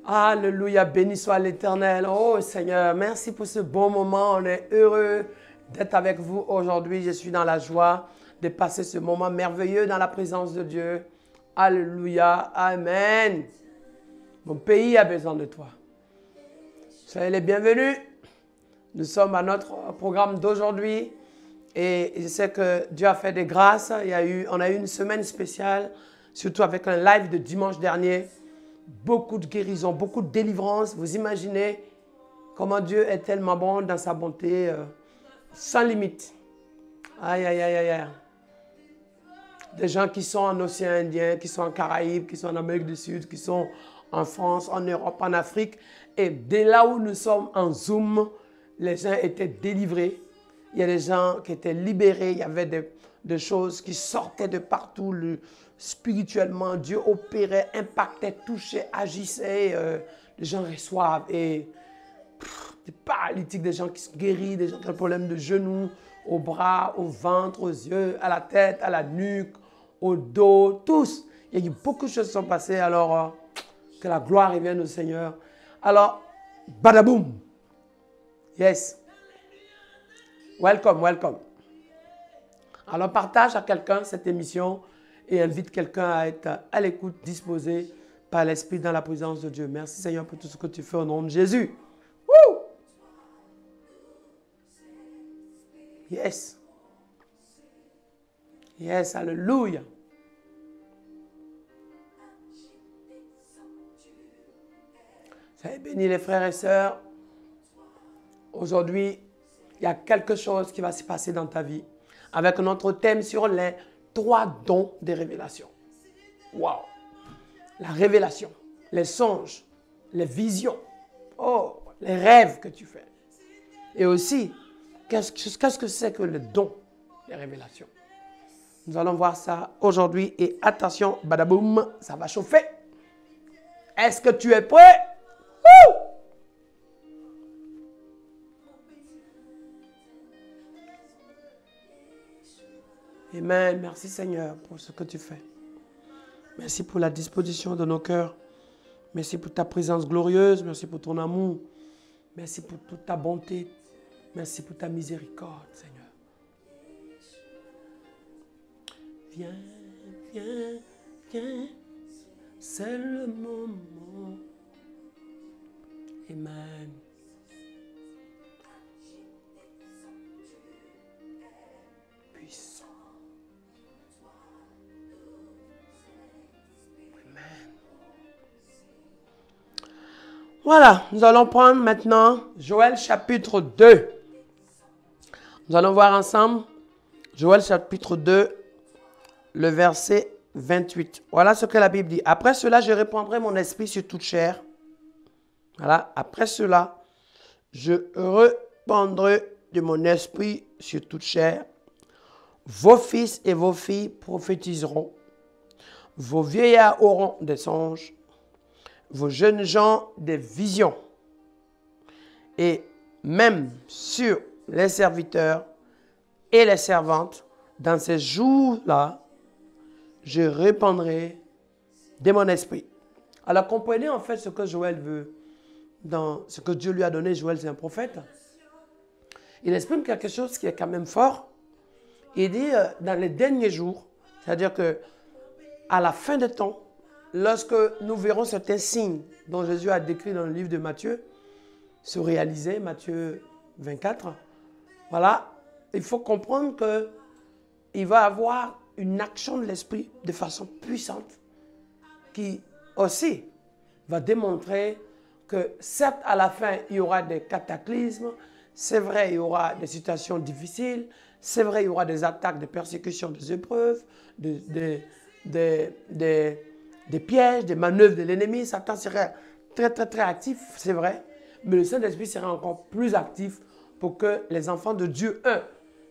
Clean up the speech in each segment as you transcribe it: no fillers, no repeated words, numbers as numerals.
Alléluia, béni soit l'Éternel. Oh Seigneur, merci pour ce bon moment. On est heureux d'être avec vous aujourd'hui. Je suis dans la joie de passer ce moment merveilleux dans la présence de Dieu. Alléluia, Amen. Mon pays a besoin de toi. Soyez les bienvenus. Nous sommes à notre programme d'aujourd'hui et je sais que Dieu a fait des grâces. On a eu une semaine spéciale, surtout avec un live de dimanche dernier. Beaucoup de guérison, beaucoup de délivrance. Vous imaginez comment Dieu est tellement bon dans sa bonté, sans limite. Aïe, aïe, aïe, aïe, aïe. Des gens qui sont en Océan Indien, qui sont en Caraïbes, qui sont en Amérique du Sud, qui sont en France, en Europe, en Afrique. Et dès là où nous sommes en Zoom, les gens étaient délivrés. Il y a des gens qui étaient libérés. Il y avait des choses qui sortaient de partout. Spirituellement, Dieu opérait, impactait, touchait, agissait. Les gens reçoivent. Et des paralytiques, des gens qui se guérissent, des gens qui ont des problèmes de genoux, aux bras, au ventre, aux yeux, à la tête, à la nuque, au dos, tous. Il y a eu beaucoup de choses qui sont passées. Alors, que la gloire revienne au Seigneur. Alors, badaboum. Yes. Welcome, welcome. Alors, partage à quelqu'un cette émission et invite quelqu'un à être à l'écoute, disposé par l'Esprit dans la présence de Dieu. Merci Seigneur pour tout ce que tu fais au nom de Jésus. Woo! Yes. Yes, alléluia. Soyez bénis les frères et sœurs. Aujourd'hui, il y a quelque chose qui va se passer dans ta vie avec notre thème sur les 3 dons des révélations. Waouh! La révélation, les songes, les visions, oh, les rêves que tu fais. Et aussi, qu'est-ce que c'est que le don des révélations? Nous allons voir ça aujourd'hui et attention, badaboum, ça va chauffer. Est-ce que tu es prêt? Woo! Amen. Merci Seigneur pour ce que tu fais. Merci pour la disposition de nos cœurs. Merci pour ta présence glorieuse. Merci pour ton amour. Merci pour toute ta bonté. Merci pour ta miséricorde, Seigneur. Viens, viens, viens. C'est le moment. Amen. Puissant. Voilà, nous allons prendre maintenant Joël chapitre 2. Nous allons voir ensemble Joël chapitre 2, le verset 28. Voilà ce que la Bible dit. Après cela, je répandrai mon esprit sur toute chair. Voilà, après cela, je répandrai de mon esprit sur toute chair. Vos fils et vos filles prophétiseront. Vos vieillards auront des songes. Vos jeunes gens des visions. Et même sur les serviteurs et les servantes, dans ces jours-là, je répandrai de mon esprit. Alors comprenez en fait ce que Joël veut, dans ce que Dieu lui a donné. Joël, c'est un prophète. Il exprime quelque chose qui est quand même fort. Il dit dans les derniers jours, c'est-à-dire que à la fin des temps, lorsque nous verrons certains signes dont Jésus a décrit dans le livre de Matthieu se réaliser, Matthieu 24, voilà, il faut comprendre qu'il va y avoir une action de l'esprit de façon puissante qui aussi va démontrer que certes à la fin il y aura des cataclysmes, c'est vrai il y aura des situations difficiles, c'est vrai il y aura des attaques, des persécutions, des épreuves, des pièges, des manœuvres de l'ennemi. Satan serait très, très, très actif, c'est vrai. Mais le Saint-Esprit serait encore plus actif pour que les enfants de Dieu,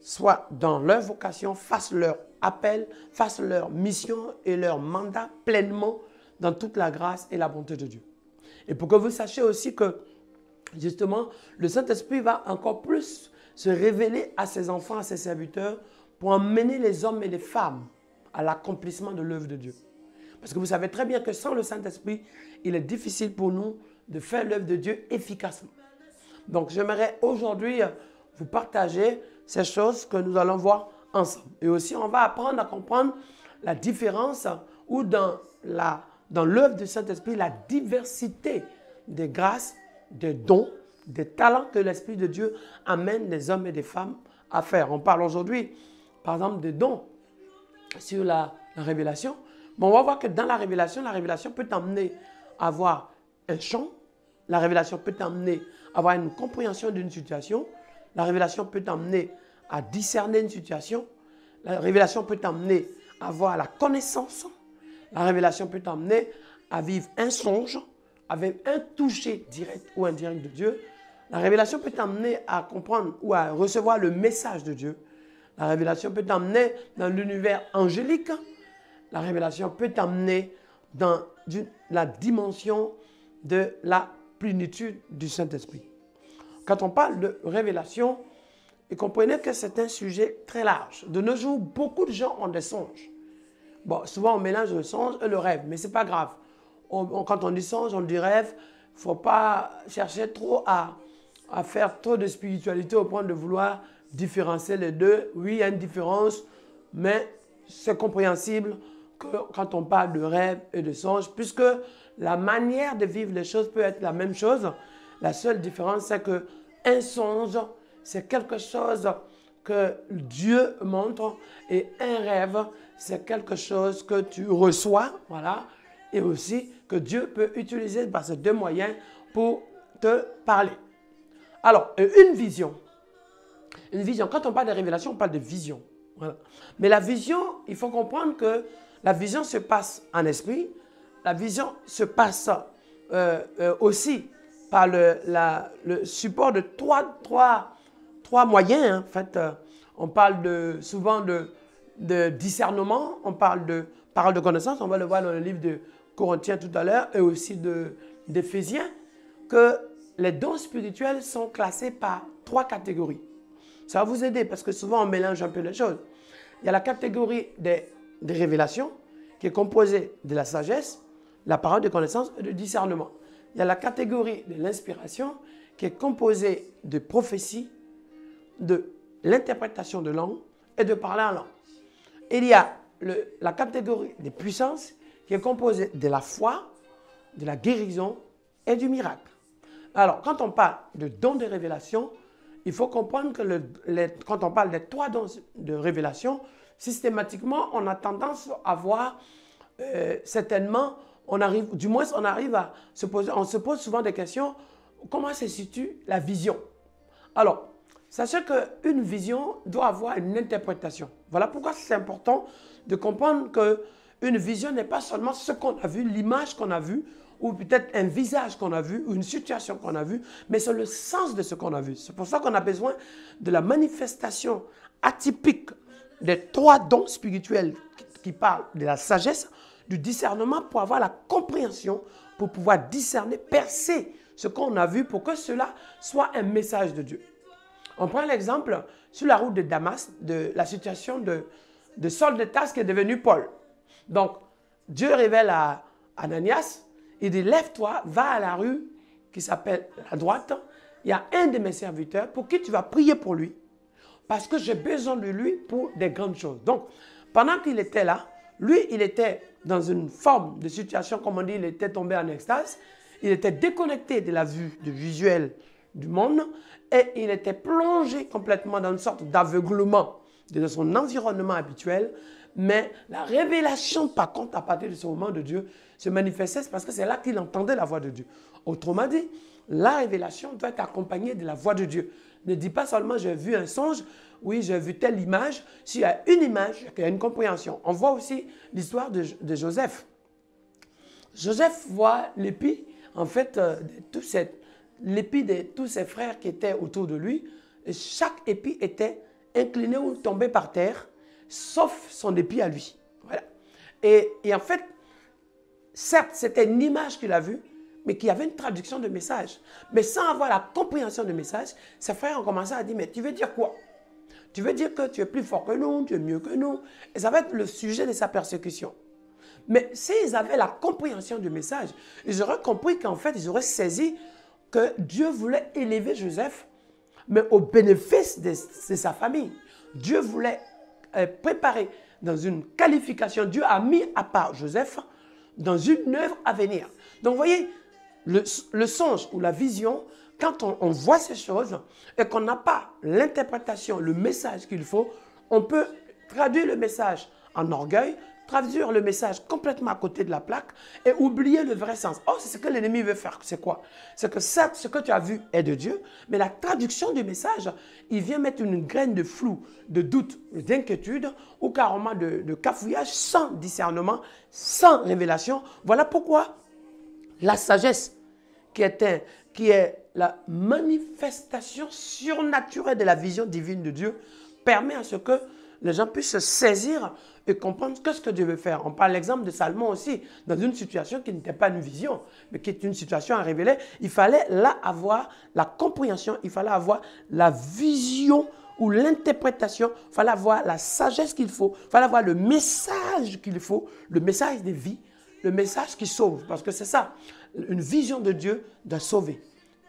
soient dans leur vocation, fassent leur appel, fassent leur mission et leur mandat pleinement dans toute la grâce et la bonté de Dieu. Et pour que vous sachiez aussi que, justement, le Saint-Esprit va encore plus se révéler à ses enfants, à ses serviteurs, pour emmener les hommes et les femmes à l'accomplissement de l'œuvre de Dieu. Parce que vous savez très bien que sans le Saint-Esprit, il est difficile pour nous de faire l'œuvre de Dieu efficacement. Donc, j'aimerais aujourd'hui vous partager ces choses que nous allons voir ensemble. Et aussi, on va apprendre à comprendre la différence ou dans l'œuvre du Saint-Esprit, la diversité des grâces, des dons, des talents que l'Esprit de Dieu amène les hommes et les femmes à faire. On parle aujourd'hui, par exemple, des dons sur la révélation. Bon, on va voir que dans la révélation peut t'emmener à avoir un chant. La révélation peut t'emmener à avoir une compréhension d'une situation. La révélation peut t'emmener à discerner une situation. La révélation peut t'emmener à avoir la connaissance. La révélation peut t'emmener à vivre un songe avec un toucher direct ou indirect de Dieu. La révélation peut t'emmener à comprendre ou à recevoir le message de Dieu. La révélation peut t'emmener dans l'univers angélique. La révélation peut t'emmener dans la dimension de la plénitude du Saint-Esprit. Quand on parle de révélation, et comprenez que c'est un sujet très large. De nos jours, beaucoup de gens ont des songes. Bon, souvent on mélange le songe et le rêve, mais ce n'est pas grave. Quand on dit songe, on dit rêve. Il ne faut pas chercher trop à faire trop de spiritualité au point de vouloir différencier les deux. Oui, il y a une différence, mais c'est compréhensible que quand on parle de rêve et de songe, puisque la manière de vivre les choses peut être la même chose. La seule différence, c'est qu'un songe, c'est quelque chose que Dieu montre et un rêve, c'est quelque chose que tu reçois, voilà, et aussi que Dieu peut utiliser par ces deux moyens pour te parler. Alors, une vision, quand on parle de révélation, on parle de vision. Voilà. Mais la vision, il faut comprendre que la vision se passe en esprit, la vision se passe aussi par le support de trois moyens. Hein. En fait, on parle souvent de discernement, on parle de parole de connaissance, on va le voir dans le livre de Corinthiens tout à l'heure, et aussi d'Éphésiens, que les dons spirituels sont classés par 3 catégories. Ça va vous aider parce que souvent on mélange un peu les choses. Il y a la catégorie des révélations qui est composée de la sagesse, la parole de connaissance et de discernement. Il y a la catégorie de l'inspiration qui est composée de prophétie, de l'interprétation de langue et de parler en langue. Il y a la catégorie des puissances qui est composée de la foi, de la guérison et du miracle. Alors, quand on parle de dons de révélation, il faut comprendre que quand on parle des 3 dons de révélation, systématiquement, on a tendance à voir certainement, on arrive à se poser, on se pose souvent des questions, comment se situe la vision? Alors, sachez qu'une vision doit avoir une interprétation. Voilà pourquoi c'est important de comprendre qu'une vision n'est pas seulement ce qu'on a vu, l'image qu'on a vue, ou peut-être un visage qu'on a vu, ou une situation qu'on a vue, mais c'est le sens de ce qu'on a vu. C'est pour ça qu'on a besoin de la manifestation atypique des 3 dons spirituels qui parlent de la sagesse, du discernement, pour avoir la compréhension, pour pouvoir discerner, percer ce qu'on a vu, pour que cela soit un message de Dieu. On prend l'exemple sur la route de Damas, de la situation de Saul de Tarse qui est devenu Paul. Donc, Dieu révèle à Ananias, il dit, lève-toi, va à la rue qui s'appelle la droite. Il y a un de mes serviteurs pour qui tu vas prier pour lui. Parce que j'ai besoin de lui pour des grandes choses. Donc, pendant qu'il était là, lui, il était dans une forme de situation, comme on dit, il était tombé en extase. Il était déconnecté de la vue, du visuel du monde. Et il était plongé complètement dans une sorte d'aveuglement de son environnement habituel. Mais la révélation, par contre, à partir de ce moment de Dieu, se manifestait parce que c'est là qu'il entendait la voix de Dieu. Autrement dit, la révélation doit être accompagnée de la voix de Dieu. Ne dis pas seulement j'ai vu un songe, oui, j'ai vu telle image. S'il y a une image, il y a une compréhension. On voit aussi l'histoire de Joseph. Joseph voit l'épi, en fait, l'épi de tous ses frères qui étaient autour de lui. Et chaque épi était incliné ou tombé par terre, sauf son épi à lui. Voilà. Et en fait, certes, c'était une image qu'il a vue, mais qui avait une traduction de message. Mais sans avoir la compréhension de message, ses frères ont commencé à dire, mais tu veux dire quoi? Tu veux dire que tu es plus fort que nous, tu es mieux que nous? Et ça va être le sujet de sa persécution. Mais s'ils avaient la compréhension du message, ils auraient compris qu'en fait, ils auraient saisi que Dieu voulait élever Joseph, mais au bénéfice de sa famille. Dieu voulait préparer dans une qualification. Dieu a mis à part Joseph dans une œuvre à venir. Donc, vous voyez, le songe ou la vision, quand on voit ces choses et qu'on n'a pas l'interprétation, le message qu'il faut, on peut traduire le message en orgueil, traduire le message complètement à côté de la plaque et oublier le vrai sens. Oh, c'est ce que l'ennemi veut faire. C'est quoi? C'est que ça, ce que tu as vu est de Dieu, mais la traduction du message, il vient mettre une graine de flou, de doute, d'inquiétude ou carrément de cafouillage sans discernement, sans révélation. Voilà pourquoi la sagesse qui est la manifestation surnaturelle de la vision divine de Dieu permet à ce que les gens puissent se saisir et comprendre ce que Dieu veut faire. On parle l'exemple de Salomon aussi, dans une situation qui n'était pas une vision, mais qui est une situation à révéler. Il fallait là avoir la compréhension, il fallait avoir la vision ou l'interprétation, il fallait avoir la sagesse qu'il faut, il fallait avoir le message qu'il faut, le message de vie, le message qui sauve. Parce que c'est ça, une vision de Dieu doit sauver.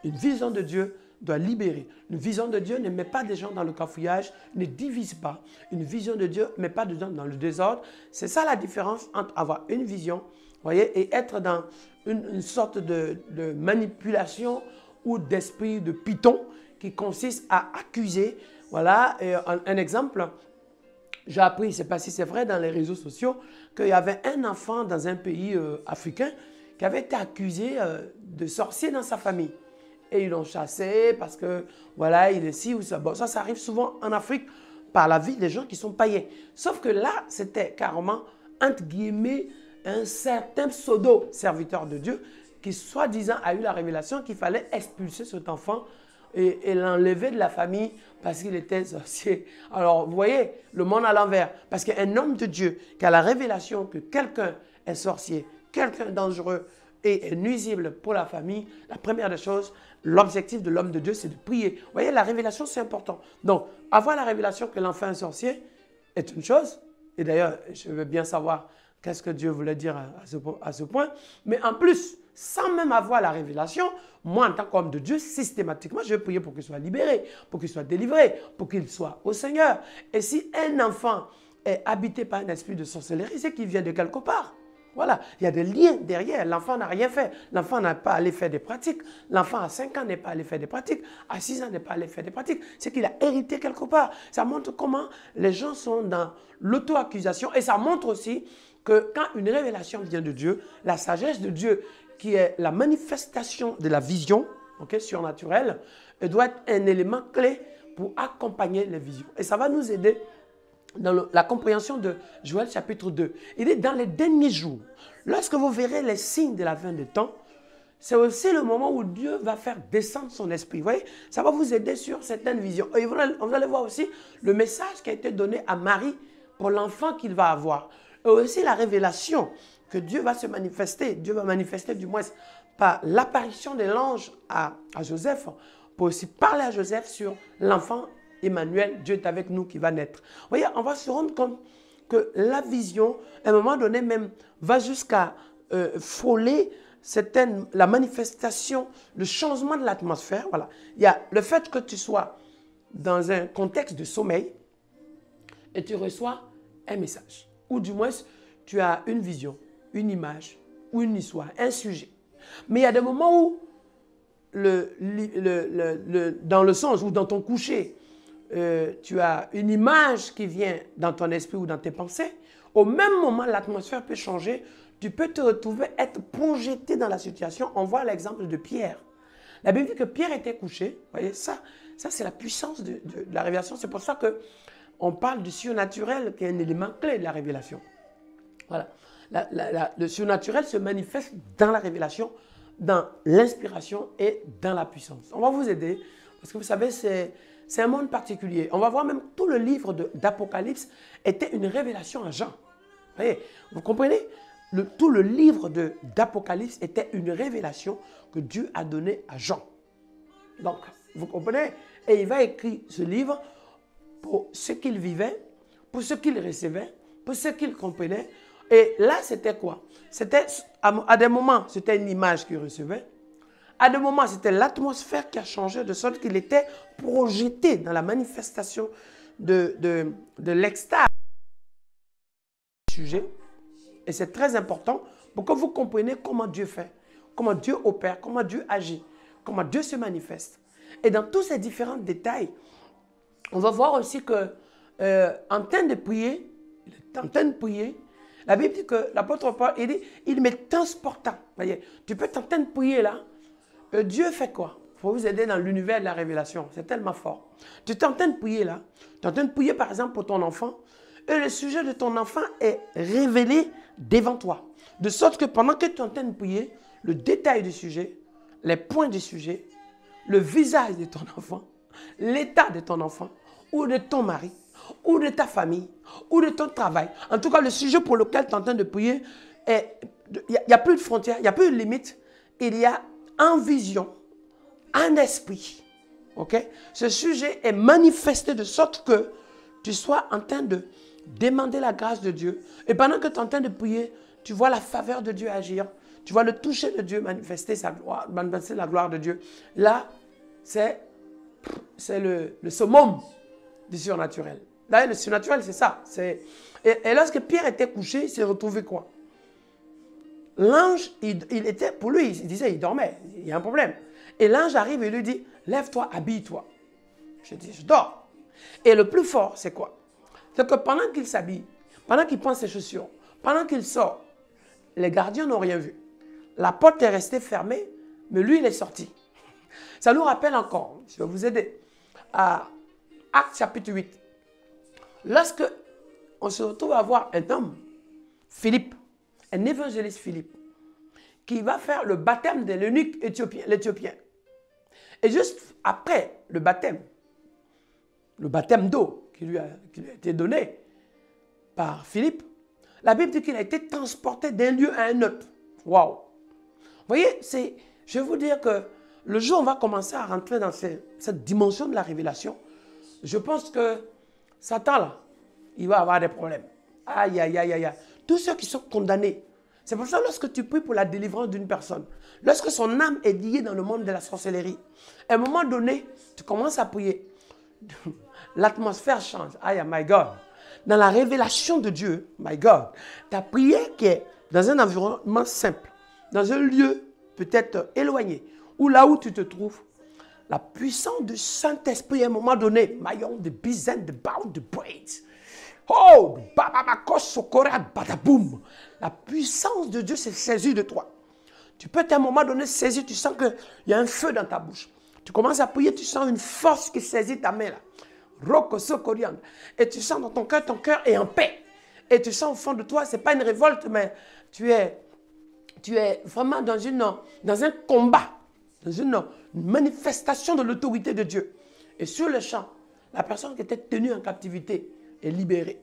Une vision de Dieu doit libérer. Une vision de Dieu ne met pas des gens dans le cafouillage, ne divise pas. Une vision de Dieu ne met pas des gens dans le désordre. C'est ça la différence entre avoir une vision, voyez, et être dans une sorte de manipulation ou d'esprit de python qui consiste à accuser. Voilà, et un exemple, j'ai appris, je ne sais pas si c'est vrai, dans les réseaux sociaux, qu'il y avait un enfant dans un pays africain qui avait été accusé de sorcier dans sa famille. Et ils l'ont chassé parce que, voilà, il est ci ou ça. Bon, ça arrive souvent en Afrique par la vie des gens qui sont païens. Sauf que là, c'était carrément, entre guillemets, un certain pseudo-serviteur de Dieu qui, soi-disant, a eu la révélation qu'il fallait expulser cet enfant et l'enlever de la famille parce qu'il était sorcier. Alors, vous voyez, le monde à l'envers. Parce qu'un homme de Dieu qui a la révélation que quelqu'un est sorcier, quelqu'un dangereux et est nuisible pour la famille, la première des choses, l'objectif de l'homme de Dieu, c'est de prier. Vous voyez, la révélation, c'est important. Donc, avoir la révélation que l'enfant est sorcier est une chose. Et d'ailleurs, je veux bien savoir qu'est-ce que Dieu voulait dire à ce point. Mais en plus, sans même avoir la révélation, moi, en tant qu'homme de Dieu, systématiquement, je vais prier pour qu'il soit libéré, pour qu'il soit délivré, pour qu'il soit au Seigneur. Et si un enfant est habité par un esprit de sorcellerie, c'est qu'il vient de quelque part. Voilà, il y a des liens derrière. L'enfant n'a rien fait. L'enfant n'a pas allé faire des pratiques. L'enfant à 5 ans n'est pas allé faire des pratiques. À 6 ans n'est pas allé faire des pratiques. C'est qu'il a hérité quelque part. Ça montre comment les gens sont dans l'auto-accusation. Et ça montre aussi que quand une révélation vient de Dieu, la sagesse de Dieu, qui est la manifestation de la vision surnaturelle, doit être un élément clé pour accompagner les visions. Et ça va nous aider dans la compréhension de Joël chapitre 2. Il est dans les derniers jours. Lorsque vous verrez les signes de la fin des temps, c'est aussi le moment où Dieu va faire descendre son esprit. Vous voyez, ça va vous aider sur certaines visions. Et vous allez voir aussi le message qui a été donné à Marie pour l'enfant qu'il va avoir. Et aussi la révélation que Dieu va se manifester. Dieu va manifester du moins par l'apparition de l'ange à Joseph, pour aussi parler à Joseph sur l'enfant Emmanuel, Dieu est avec nous, qui va naître. Vous voyez, on va se rendre compte que la vision, à un moment donné même, va jusqu'à frôler la manifestation, le changement de l'atmosphère. Voilà. Il y a le fait que tu sois dans un contexte de sommeil et tu reçois un message. Ou du moins, tu as une vision, une image, ou une histoire, un sujet. Mais il y a des moments où, dans le sens ou dans ton coucher, tu as une image qui vient dans ton esprit ou dans tes pensées, au même moment, l'atmosphère peut changer. Tu peux te retrouver, être projeté dans la situation. On voit l'exemple de Pierre. La Bible dit que Pierre était couché. Vous voyez, ça c'est la puissance de la révélation. C'est pour ça qu'on parle du surnaturel, qui est un élément clé de la révélation. Voilà. Le surnaturel se manifeste dans la révélation, dans l'inspiration et dans la puissance. On va vous aider, parce que vous savez, c'est un monde particulier. On va voir même tout le livre d'Apocalypse était une révélation à Jean. Vous voyez, vous comprenez? Tout le livre d'Apocalypse était une révélation que Dieu a donnée à Jean. Donc, vous comprenez? Et il va écrire ce livre pour ce qu'il vivait, pour ce qu'il recevait, pour ce qu'il comprenait, Et là, c'était quoi? C'était, à des moments, c'était une image qu'il recevait. À des moments, c'était l'atmosphère qui a changé de sorte qu'il était projeté dans la manifestation de l'extase du sujet. Et c'est très important pour que vous compreniez comment Dieu fait, comment Dieu opère, comment Dieu agit, comment Dieu se manifeste. Et dans tous ces différents détails, on va voir aussi que en train de prier, la Bible dit que l'apôtre Paul, il dit, il m'est transportant. Voyez, tu peux t'entendre prier là. Dieu fait quoi? Il faut vous aider dans l'univers de la révélation. C'est tellement fort. Tu t'entends prier là. Tu t'entends prier par exemple pour ton enfant. Et le sujet de ton enfant est révélé devant toi. De sorte que pendant que tu entends prier, le détail du sujet, les points du sujet, le visage de ton enfant, l'état de ton enfant, ou de ton mari, ou de ta famille, ou de ton travail. En tout cas, le sujet pour lequel tu es en train de prier, il n'y a plus de frontières, il n'y a plus de limites. Il y a en vision, en esprit. Okay? Ce sujet est manifesté de sorte que tu sois en train de demander la grâce de Dieu. Et pendant que tu es en train de prier, tu vois la faveur de Dieu agir. Tu vois le toucher de Dieu manifester sa gloire, manifester la gloire de Dieu. Là, c'est le summum du surnaturel. D'ailleurs, le surnaturel, c'est ça. Et lorsque Pierre était couché, il s'est retrouvé quoi? L'ange, il était, pour lui, il disait, il dormait, il y a un problème. Et l'ange arrive et lui dit, lève-toi, habille-toi. Je dis, je dors. Et le plus fort, c'est quoi? C'est que pendant qu'il s'habille, pendant qu'il prend ses chaussures, pendant qu'il sort, les gardiens n'ont rien vu. La porte est restée fermée, mais lui, il est sorti. Ça nous rappelle encore, je vais vous aider, à Actes chapitre 8. Lorsque on se retrouve à voir un homme, Philippe, un évangéliste Philippe, qui va faire le baptême de l'eunuque l'Éthiopien. Et juste après le baptême d'eau qui lui a été donné par Philippe, la Bible dit qu'il a été transporté d'un lieu à un autre. Waouh! Vous voyez, je vais vous dire que le jour où on va commencer à rentrer dans cette dimension de la révélation, je pense que Satan, là, il va avoir des problèmes. Aïe, aïe, aïe, aïe. Tous ceux qui sont condamnés. C'est pour ça que lorsque tu pries pour la délivrance d'une personne, lorsque son âme est liée dans le monde de la sorcellerie, à un moment donné, tu commences à prier. L'atmosphère change. Aïe, my God. Dans la révélation de Dieu, my God, ta prière qui est dans un environnement simple, dans un lieu peut-être éloigné, ou là où tu te trouves, la puissance du Saint-Esprit à un moment donné, maillon de bizaines de barres de braids. Oh, la puissance de Dieu s'est saisie de toi. Tu peux à un moment donné saisir, tu sens qu'il y a un feu dans ta bouche. Tu commences à prier, tu sens une force qui saisit ta main là. Et tu sens dans ton cœur est en paix. Et tu sens au fond de toi, ce n'est pas une révolte, mais tu es vraiment dans un combat, dans une manifestation de l'autorité de Dieu. Et sur le champ, la personne qui était tenue en captivité est libérée.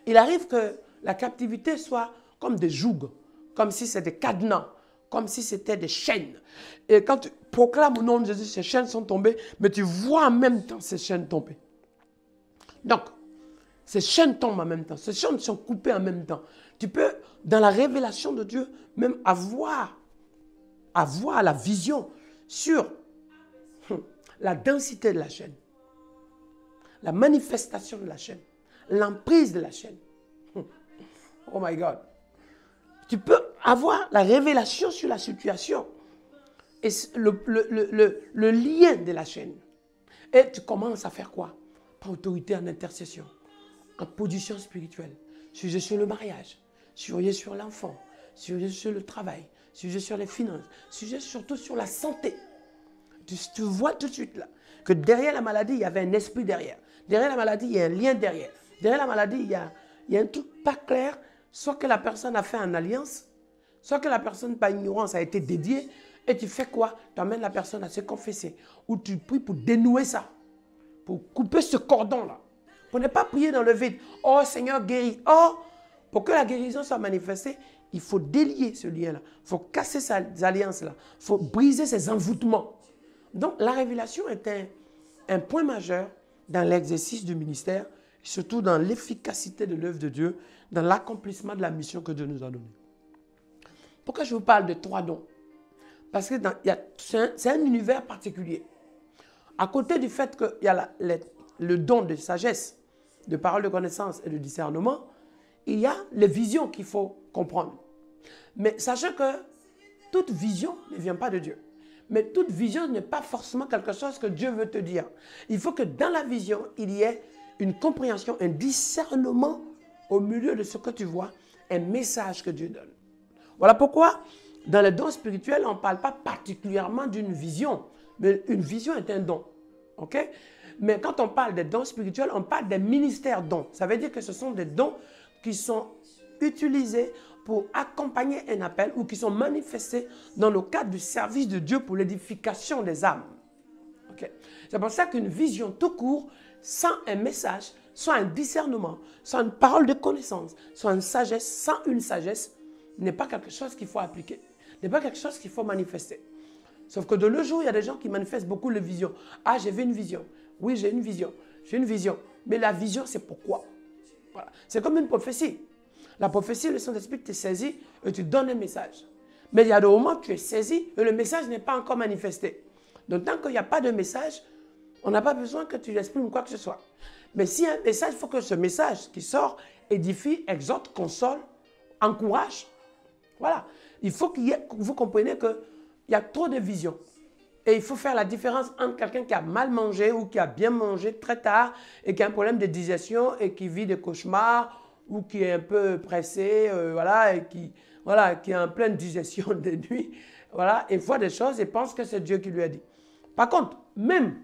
Il arrive que la captivité soit comme des jougs, comme si c'était des cadenas, comme si c'était des chaînes. Et quand tu proclames au nom de Jésus, ces chaînes sont tombées, mais tu vois en même temps ces chaînes tomber. Donc, ces chaînes tombent en même temps, ces chaînes sont coupées en même temps. Tu peux, dans la révélation de Dieu, même avoir la vision sur la densité de la chaîne, la manifestation de la chaîne, l'emprise de la chaîne. Oh my God. Tu peux avoir la révélation sur la situation et le lien de la chaîne. Et tu commences à faire quoi? Par autorité en intercession, en position spirituelle. Sujet sur le mariage, sujet sur l'enfant, sujet sur le travail, sujet sur les finances, sujet surtout sur la santé. Tu vois tout de suite là que derrière la maladie, il y avait un esprit derrière. Derrière la maladie, il y a un lien derrière. Derrière la maladie, il y a un truc pas clair. Soit que la personne a fait une alliance, soit que la personne, par ignorance, a été dédiée. Et tu fais quoi? Tu amènes la personne à se confesser. Ou tu pries pour dénouer ça. Pour couper ce cordon-là. Pour ne pas prier dans le vide. Oh Seigneur, guéris. Oh, pour que la guérison soit manifestée, il faut délier ce lien-là. Il faut casser ces alliances-là. Il faut briser ces envoûtements. Donc, la révélation est un point majeur dans l'exercice du ministère surtout dans l'efficacité de l'œuvre de Dieu, dans l'accomplissement de la mission que Dieu nous a donnée. Pourquoi je vous parle de 3 dons? Parce que c'est un univers particulier. À côté du fait qu'il y a le don de sagesse, de parole de connaissance et de discernement, il y a les visions qu'il faut comprendre. Mais sachez que toute vision ne vient pas de Dieu. Mais toute vision n'est pas forcément quelque chose que Dieu veut te dire. Il faut que dans la vision, il y ait une compréhension, un discernement au milieu de ce que tu vois, un message que Dieu donne. Voilà pourquoi, dans les dons spirituels, on ne parle pas particulièrement d'une vision, mais une vision est un don. OK? Mais quand on parle des dons spirituels, on parle des ministères dons. Ça veut dire que ce sont des dons qui sont utilisés pour accompagner un appel ou qui sont manifestés dans le cadre du service de Dieu pour l'édification des âmes. Okay? C'est pour ça qu'une vision tout court, sans un message, soit un discernement, soit une parole de connaissance, soit une sagesse, sans une sagesse, n'est pas quelque chose qu'il faut appliquer, n'est pas quelque chose qu'il faut manifester. Sauf que de nos jours, il y a des gens qui manifestent beaucoup les visions. Ah, j'ai vu une vision. Oui, j'ai une vision. J'ai une vision. Mais la vision, c'est pourquoi? Voilà. C'est comme une prophétie. La prophétie, le Saint-Esprit te saisit et tu donnes un message. Mais il y a des moments où tu es saisi et le message n'est pas encore manifesté. Donc, tant qu'il n'y a pas de message, on n'a pas besoin que tu l'exprimes quoi que ce soit. Mais s'il y a un message, il faut que ce message qui sort édifie, exhorte, console, encourage. Voilà. Il faut que vous compreniez qu'il y a trop de visions. Et il faut faire la différence entre quelqu'un qui a mal mangé ou qui a bien mangé très tard et qui a un problème de digestion et qui vit des cauchemars ou qui est un peu pressé, voilà, et qui est en pleine digestion de nuit, voilà, et voit des choses et pense que c'est Dieu qui lui a dit. Par contre, même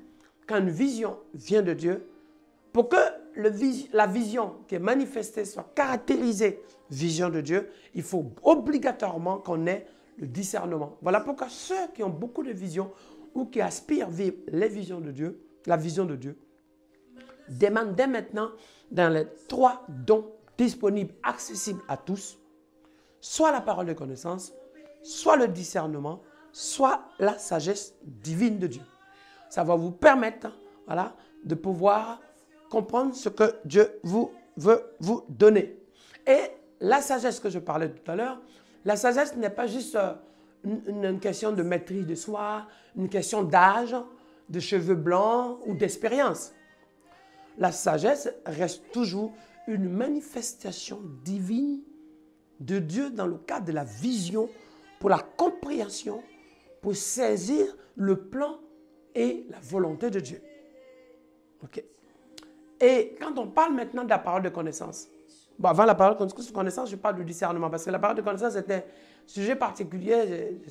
quand une vision vient de Dieu, pour que la vision qui est manifestée soit caractérisée vision de Dieu, il faut obligatoirement qu'on ait le discernement. Voilà pourquoi ceux qui ont beaucoup de visions ou qui aspirent à vivre les visions de Dieu, la vision de Dieu, demandent dès maintenant dans les 3 dons disponibles, accessibles à tous, soit la parole de connaissance, soit le discernement, soit la sagesse divine de Dieu. Ça va vous permettre, voilà, de pouvoir comprendre ce que Dieu veut vous donner. Et la sagesse que je parlais tout à l'heure, la sagesse n'est pas juste une question de maîtrise de soi, une question d'âge, de cheveux blancs ou d'expérience. La sagesse reste toujours une manifestation divine de Dieu dans le cadre de la vision, pour la compréhension, pour saisir le plan et la volonté de Dieu. OK. Et quand on parle maintenant de la parole de connaissance, bon, avant la parole de connaissance, je parle du discernement, parce que la parole de connaissance était un sujet particulier. Je ne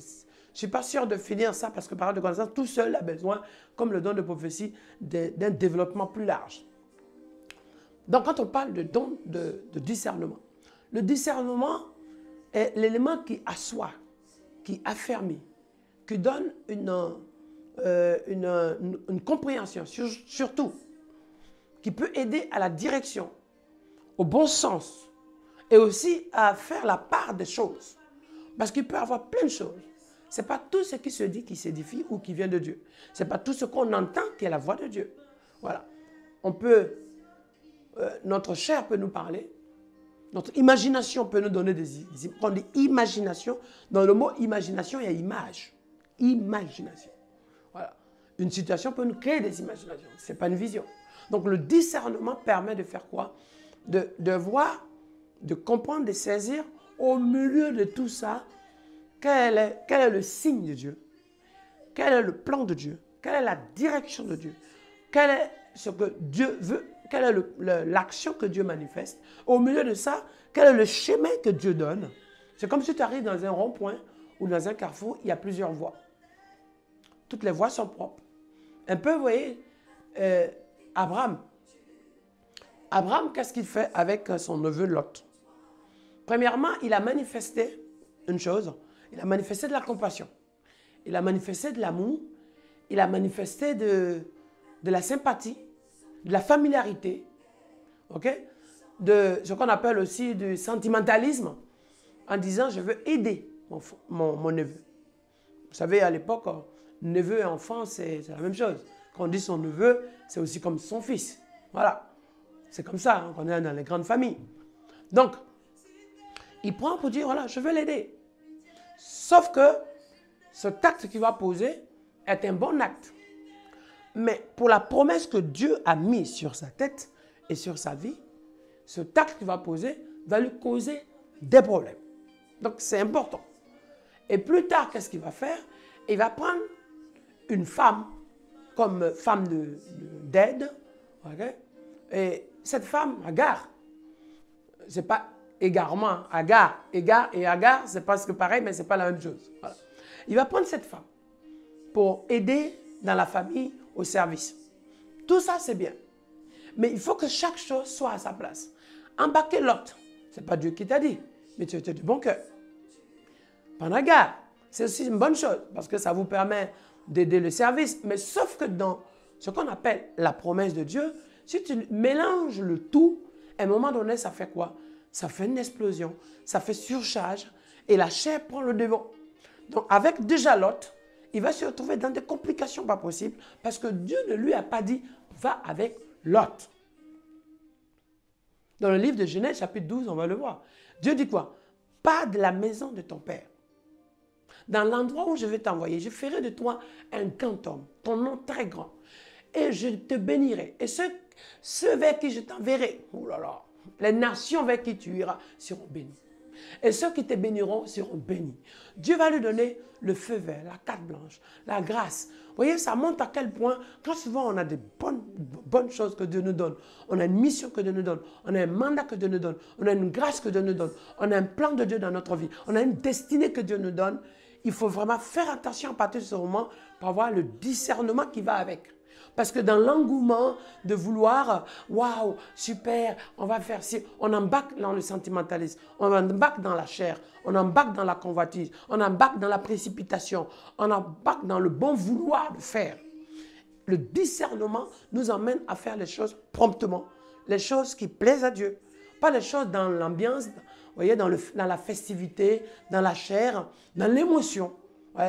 suis pas sûr de finir ça, parce que la parole de connaissance, tout seul a besoin, comme le don de prophétie, d'un développement plus large. Donc, quand on parle de don de discernement, le discernement est l'élément qui assoit, qui affermit, qui donne une compréhension, surtout, qui peut aider à la direction, au bon sens, et aussi à faire la part des choses. Parce qu'il peut y avoir plein de choses. Ce n'est pas tout ce qui se dit qui s'édifie ou qui vient de Dieu. Ce n'est pas tout ce qu'on entend qui est la voix de Dieu. Voilà. On peut... notre chair peut nous parler, notre imagination peut nous donner des idées. Quand on dit imagination, dans le mot imagination, il y a image. Imagination. Voilà. Une situation peut nous créer des imaginations. Ce n'est pas une vision. Donc le discernement permet de faire quoi? De voir, de comprendre, de saisir au milieu de tout ça, quel est le signe de Dieu, quel est le plan de Dieu, quelle est la direction de Dieu, quel est ce que Dieu veut, quelle est l'action que Dieu manifeste. Au milieu de ça, quel est le chemin que Dieu donne. C'est comme si tu arrives dans un rond-point ou dans un carrefour, il y a plusieurs voies. Toutes les voies sont propres. Un peu, vous voyez, Abraham. Abraham, qu'est-ce qu'il fait avec son neveu Lot? Premièrement, il a manifesté une chose. Il a manifesté de la compassion. Il a manifesté de l'amour. Il a manifesté de la sympathie, de la familiarité, ok? De ce qu'on appelle aussi du sentimentalisme, en disant je veux aider mon neveu. Vous savez, à l'époque, neveu et enfant, c'est la même chose. Quand on dit son neveu, c'est aussi comme son fils. Voilà. C'est comme ça hein, qu'on est dans les grandes familles. Donc, il prend pour dire, voilà, je veux l'aider. Sauf que cet acte qu'il va poser est un bon acte. Mais pour la promesse que Dieu a mise sur sa tête et sur sa vie, cet acte qu'il va poser va lui causer des problèmes. Donc, c'est important. Et plus tard, qu'est-ce qu'il va faire? Il va prendre une femme comme femme d'aide. Okay? Et cette femme, Agar, c'est pas égarement, Agar. Égard et Agar, c'est presque pareil, mais c'est pas la même chose. Voilà. Il va prendre cette femme pour aider dans la famille au service. Tout ça, c'est bien. Mais il faut que chaque chose soit à sa place. Embarquer l'autre, ce n'est pas Dieu qui t'a dit, mais tu étais du bon cœur. Prendre Agar, c'est aussi une bonne chose, parce que ça vous permet d'aider le service. Mais sauf que dans ce qu'on appelle la promesse de Dieu, si tu mélanges le tout, à un moment donné, ça fait quoi? Ça fait une explosion, ça fait surcharge, et la chair prend le devant. Donc avec déjà l'autre, il va se retrouver dans des complications pas possibles, parce que Dieu ne lui a pas dit, va avec l'autre. Dans le livre de Genèse, chapitre 12, on va le voir. Dieu dit quoi? Pas de la maison de ton père. Dans l'endroit où je vais t'envoyer, je ferai de toi un grand homme, ton nom très grand. Et je te bénirai. Et ceux vers qui je t'enverrai, oh là là, les nations vers qui tu iras seront bénies. Et ceux qui te béniront seront bénis. Dieu va lui donner le feu vert, la carte blanche, la grâce. Vous voyez, ça montre à quel point, quand souvent on a des bonnes choses que Dieu nous donne, on a une mission que Dieu nous donne, on a un mandat que Dieu nous donne, on a une grâce que Dieu nous donne, on a un plan de Dieu dans notre vie, on a une destinée que Dieu nous donne, il faut vraiment faire attention à partir de ce moment pour avoir le discernement qui va avec. Parce que dans l'engouement de vouloir, waouh, super, on va faire ci, on embarque dans le sentimentalisme, on embarque dans la chair, on embarque dans la convoitise, on embarque dans la précipitation, on embarque dans le bon vouloir de faire. Le discernement nous emmène à faire les choses promptement, les choses qui plaisent à Dieu, pas les choses dans l'ambiance, vous voyez, dans la festivité, dans la chair, dans l'émotion.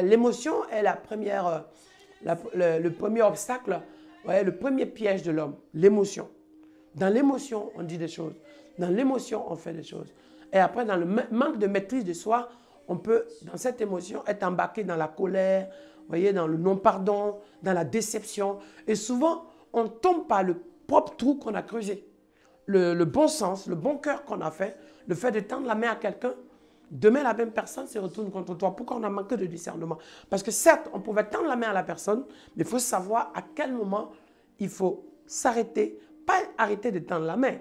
L'émotion est la première, le premier obstacle. Ouais, le premier piège de l'homme, l'émotion. Dans l'émotion, on dit des choses. Dans l'émotion, on fait des choses. Et après, dans le manque de maîtrise de soi, on peut, dans cette émotion, être embarqué dans la colère, voyez, dans le non-pardon, dans la déception. Et souvent, on tombe par le propre trou qu'on a creusé. Le bon sens, le bon cœur qu'on a fait, le fait de tendre la main à quelqu'un, demain, la même personne se retourne contre toi. Pourquoi on a manqué de discernement? Parce que certes, on pouvait tendre la main à la personne, mais il faut savoir à quel moment il faut s'arrêter, pas arrêter de tendre la main.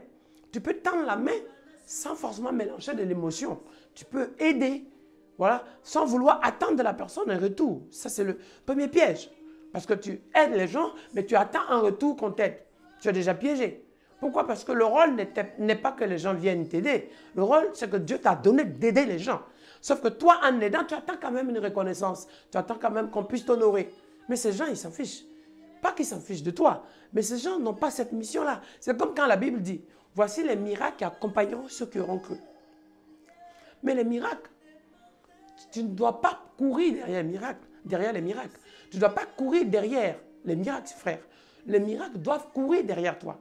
Tu peux tendre la main sans forcément mélanger de l'émotion. Tu peux aider, voilà, sans vouloir attendre de la personne un retour. Ça, c'est le premier piège. Parce que tu aides les gens, mais tu attends un retour qu'on t'aide. Tu es déjà piégé. Pourquoi? Parce que le rôle n'est pas que les gens viennent t'aider. Le rôle, c'est que Dieu t'a donné d'aider les gens. Sauf que toi, en aidant, tu attends quand même une reconnaissance. Tu attends quand même qu'on puisse t'honorer. Mais ces gens, ils s'en fichent. Pas qu'ils s'en fichent de toi, mais ces gens n'ont pas cette mission-là. C'est comme quand la Bible dit, voici les miracles qui accompagneront ceux qui auront cru. Mais les miracles, tu ne dois pas courir derrière les miracles. Tu ne dois pas courir derrière les miracles, frère. Les miracles doivent courir derrière toi.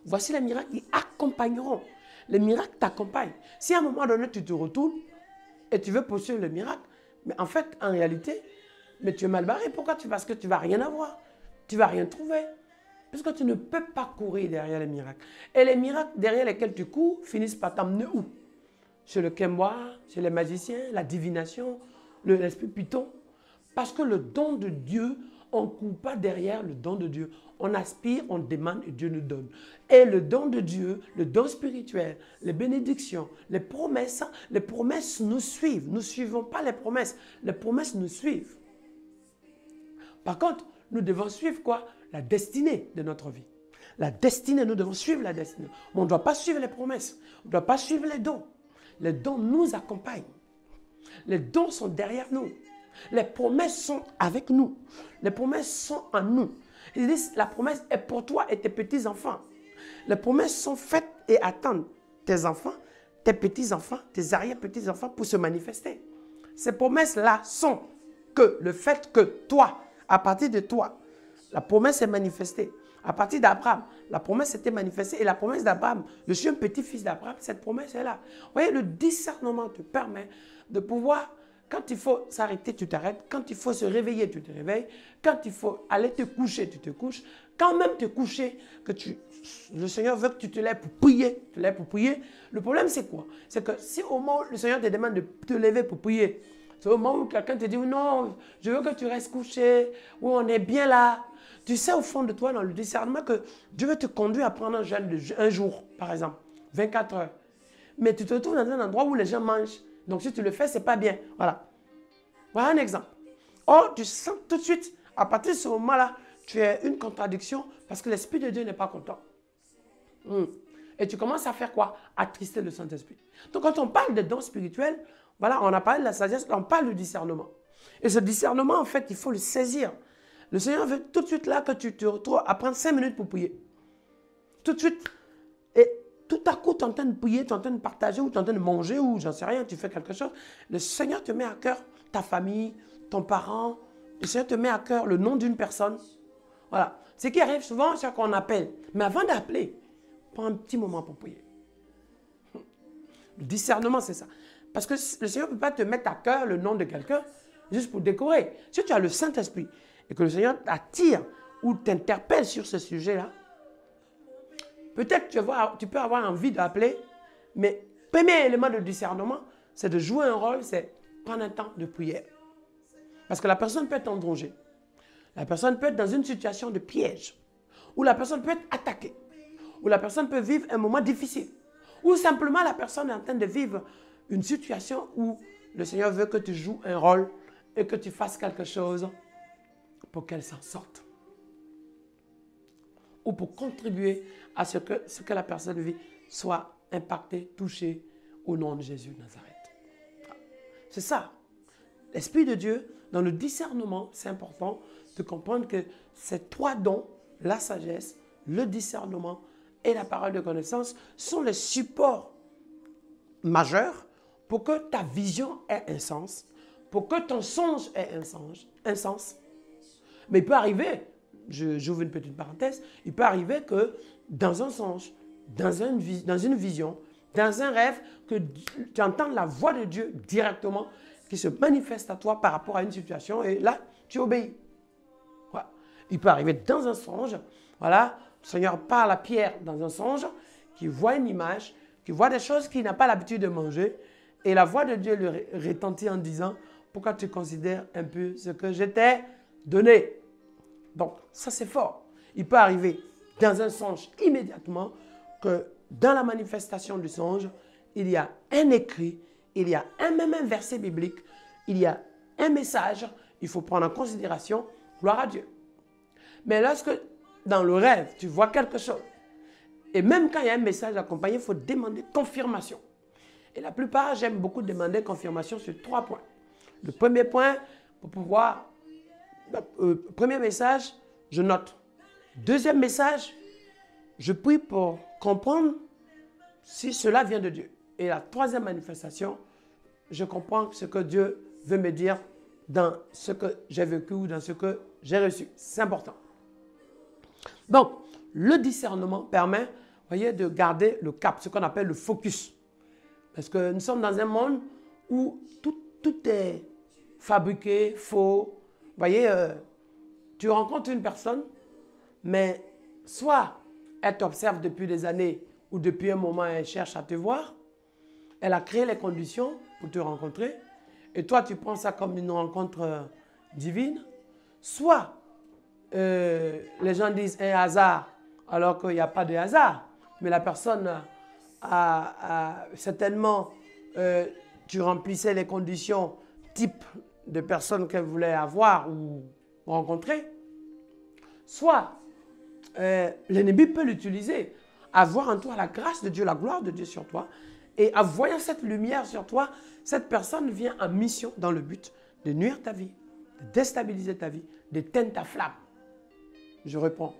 Voici les miracles qui accompagneront. Les miracles t'accompagnent. Si à un moment donné, tu te retournes et tu veux poursuivre le miracle, mais en fait, en réalité, mais tu es mal barré. Pourquoi? Parce que tu ne vas rien avoir. Tu ne vas rien trouver. Parce que tu ne peux pas courir derrière les miracles. Et les miracles derrière lesquels tu cours finissent par t'emmener où? Chez le Kemwa, chez les magiciens, la divination, l'esprit python. Parce que le don de Dieu, on ne court pas derrière le don de Dieu. On aspire, on demande et Dieu nous donne. Et le don de Dieu, le don spirituel, les bénédictions, les promesses nous suivent. Nous ne suivons pas les promesses nous suivent. Par contre, nous devons suivre quoi? La destinée de notre vie. La destinée, nous devons suivre la destinée. Mais on ne doit pas suivre les promesses. On ne doit pas suivre les dons. Les dons nous accompagnent. Les dons sont derrière nous. Les promesses sont avec nous. Les promesses sont en nous. Ils disent, la promesse est pour toi et tes petits-enfants. Les promesses sont faites et attendent tes enfants, tes petits-enfants, tes arrière-petits-enfants pour se manifester. Ces promesses-là sont que le fait que toi, à partir de toi, la promesse est manifestée. À partir d'Abraham, la promesse s'était manifestée. Et la promesse d'Abraham, je suis un petit-fils d'Abraham, cette promesse est là. Vous voyez, le discernement te permet de pouvoir, quand il faut s'arrêter, tu t'arrêtes. Quand il faut se réveiller, tu te réveilles. Quand il faut aller te coucher, tu te couches. Quand même te coucher, le Seigneur veut que tu te lèves pour prier. Le problème, c'est quoi? C'est que si au moment où le Seigneur te demande de te lever pour prier, c'est au moment où quelqu'un te dit, non, je veux que tu restes couché, ou on est bien là. Tu sais au fond de toi, dans le discernement, que Dieu veut te conduire à prendre un jeûne de un jour, par exemple, 24 heures. Mais tu te trouves dans un endroit où les gens mangent. Donc si tu le fais, ce n'est pas bien. Voilà. Voilà un exemple. Or, tu sens tout de suite, à partir de ce moment-là, tu as une contradiction parce que l'Esprit de Dieu n'est pas content. Et tu commences à faire quoi? Attrister le Saint-Esprit. Donc quand on parle de dons spirituels, voilà, on a parlé de la sagesse, on parle du discernement. Et ce discernement, en fait, il faut le saisir. Le Seigneur veut tout de suite là que tu te retrouves à prendre 5 minutes pour prier. Tout de suite. Et tout à coup, tu es en train de prier, tu es en train de partager, ou tu es en train de manger, ou j'en sais rien, tu fais quelque chose. Le Seigneur te met à cœur ta famille, ton parent. Le Seigneur te met à cœur le nom d'une personne. Voilà. Ce qui arrive souvent, c'est qu'on appelle. Mais avant d'appeler, prends un petit moment pour prier. Le discernement, c'est ça. Parce que le Seigneur ne peut pas te mettre à cœur le nom de quelqu'un juste pour décorer. Si tu as le Saint-Esprit et que le Seigneur t'attire ou t'interpelle sur ce sujet-là, peut-être tu peux avoir envie d'appeler, mais le premier élément de discernement, c'est de jouer un rôle, c'est prendre un temps de prière. Parce que la personne peut être en danger. La personne peut être dans une situation de piège. Ou la personne peut être attaquée. Ou la personne peut vivre un moment difficile. Ou simplement la personne est en train de vivre une situation où le Seigneur veut que tu joues un rôle et que tu fasses quelque chose pour qu'elle s'en sorte. Ou pour contribuer à ce que la personne vit soit impactée, touchée au nom de Jésus de Nazareth. C'est ça. L'Esprit de Dieu, dans le discernement, c'est important de comprendre que ces 3 dons, la sagesse, le discernement et la parole de connaissance, sont les supports majeurs pour que ta vision ait un sens, pour que ton songe ait un sens. Mais il peut arriver, j'ouvre une petite parenthèse, il peut arriver que dans un songe, dans une vision, dans un rêve, que tu entends la voix de Dieu directement qui se manifeste à toi par rapport à une situation et là, tu obéis. Voilà. Il peut arriver dans un songe, voilà, le Seigneur parle à Pierre dans un songe, qui voit une image, qui voit des choses qu'il n'a pas l'habitude de manger et la voix de Dieu lui retentit en disant, pourquoi tu considères un peu ce que je t'ai donné? Donc, ça c'est fort. Il peut arriver dans un songe immédiatement que dans la manifestation du songe, il y a un écrit, il y a même un verset biblique, il y a un message, il faut prendre en considération, gloire à Dieu. Mais lorsque, dans le rêve, tu vois quelque chose, et même quand il y a un message accompagné, il faut demander confirmation. Et la plupart, j'aime beaucoup demander confirmation sur 3 points. Le premier point, pour pouvoir, premier message, je note. Deuxième message, je prie pour comprendre si cela vient de Dieu. Et la troisième manifestation, je comprends ce que Dieu veut me dire dans ce que j'ai vécu ou dans ce que j'ai reçu. C'est important. Donc, le discernement permet, voyez, de garder le cap, ce qu'on appelle le focus. Parce que nous sommes dans un monde où tout est fabriqué, faux. Vous voyez, tu rencontres une personne, mais soit elle t'observe depuis des années ou depuis un moment elle cherche à te voir, elle a créé les conditions pour te rencontrer et toi tu prends ça comme une rencontre divine, soit les gens disent un hasard alors qu'il n'y a pas de hasard, mais la personne a certainement, tu remplissais les conditions type de personnes qu'elle voulait avoir ou rencontrer, soit l'ennemi peut l'utiliser, avoir en toi la grâce de Dieu, la gloire de Dieu sur toi, et en voyant cette lumière sur toi, cette personne vient en mission dans le but de nuire ta vie, de déstabiliser ta vie, d'éteindre ta flamme. Je réponds.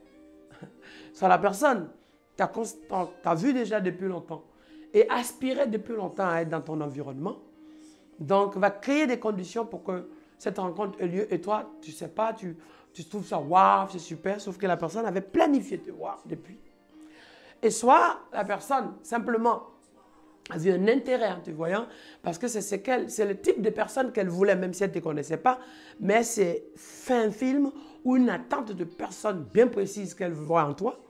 Soit la personne t'as vu déjà depuis longtemps et aspirait depuis longtemps à être dans ton environnement, donc va créer des conditions pour que cette rencontre ait lieu et toi, tu ne sais pas, tu trouves ça waouh, c'est super, sauf que la personne avait planifié de voir depuis. Et soit la personne simplement a vu un intérêt en te voyant parce que c'est le type de personne qu'elle voulait, même si elle ne te connaissait pas, mais c'est fait un film ou une attente de personne bien précise qu'elle voit en toi.